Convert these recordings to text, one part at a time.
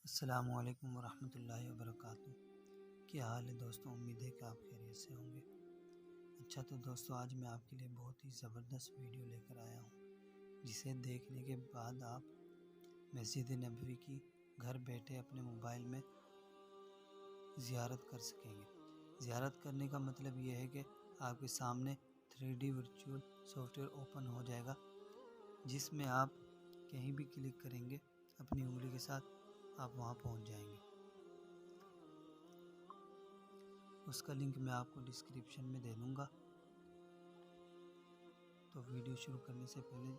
السلام علیکم ورحمۃ اللہ وبرکاتہ۔ کیا حال ہے دوستوں؟ امید ہے کہ آپ خیریت سے ہوں گے۔ اچھا تو دوستوں، آج میں آپ کے لیے بہت ہی زبردست ویڈیو لے کر آیا ہوں، جسے دیکھنے کے بعد آپ مسجد نبوی کی گھر بیٹھے اپنے موبائل میں زیارت کر سکیں گے۔ زیارت کرنے کا مطلب یہ ہے کہ آپ کے سامنے 3D virtual software open ہو جائے گا، جس میں آپ کہیں بھی کلک کریں گے اپنی انگلی کے ساتھ، آپ وہاں پہنچ جائیں گے۔ اس کا لنک میں آپ کو ڈسکرپشن میں دے دوں گا۔ تو ویڈیو شروع کرنے سے پہلے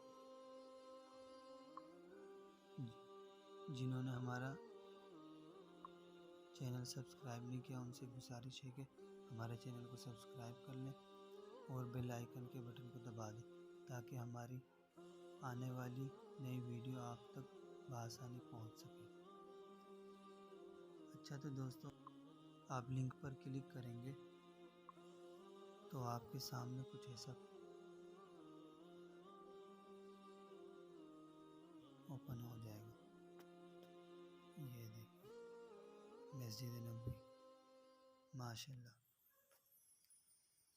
جنہوں نے ہمارا چینل سبسکرائب نہیں کیا، ان سے گزارش ہے کہ ہمارے چینل کو سبسکرائب کر لیں اور بیل آئیکن کے بٹن کو دبا دیں، تاکہ ہماری آنے والی نئی ویڈیو آپ تک بآسانی پہنچ سکے۔ اچھا تو دوستوں، آپ لنک پر کلک کریں گے تو آپ کے سامنے کچھ ایسا اوپن ہو جائے گا۔ یہ دیکھیں، مسجد نبوی، ماشاءاللہ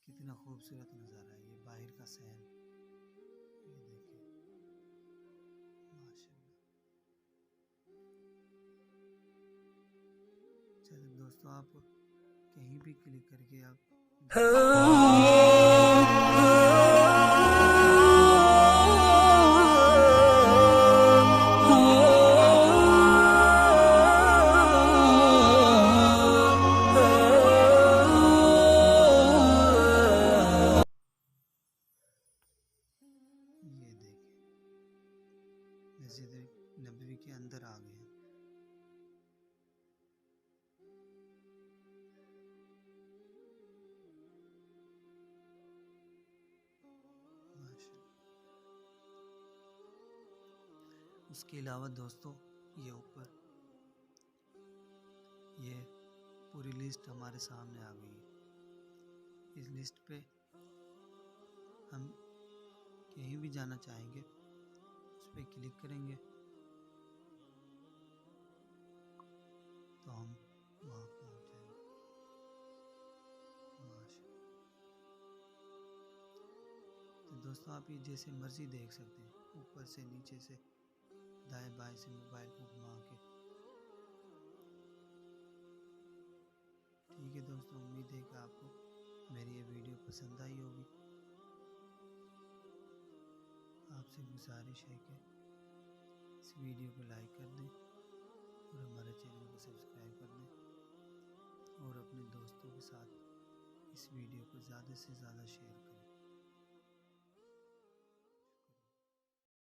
کتنا خوبصورت نظارہ ہے۔ یہ باہر کا صحن، یہ دیکھیں ماشاءاللہ۔ چلے دوستوں، آپ کہیں بھی کلک کر کے آپ یہ دیکھیں مسجد نبوی کے اندر آ گئے ہیں۔ اس کے علاوہ دوستوں، یہ اوپر یہ پوری لسٹ ہمارے سامنے آ گئی ہے۔ اس لسٹ پہ ہم کہیں بھی جانا چاہیں گے، اس پہ کلک کریں گے تو ہم وہاں پہنچ جائیں گے۔ ماشاءاللہ۔ تو دوستوں، آپ یہ جیسے مرضی دیکھ سکتے ہیں، اوپر سے نیچے سے دائیں بائیں سے موبائل کو گھما کے۔ ٹھیک ہے دوستوں، امید ہے کہ آپ کو میری یہ ویڈیو پسند آئی ہوگی۔ آپ سے گزارش ہے کہ اس ویڈیو کو لائک کر دیں اور ہمارے چینل کو سبسکرائب کر دیں، اور اپنے دوستوں کے ساتھ اس ویڈیو کو زیادہ سے زیادہ شیئر کریں۔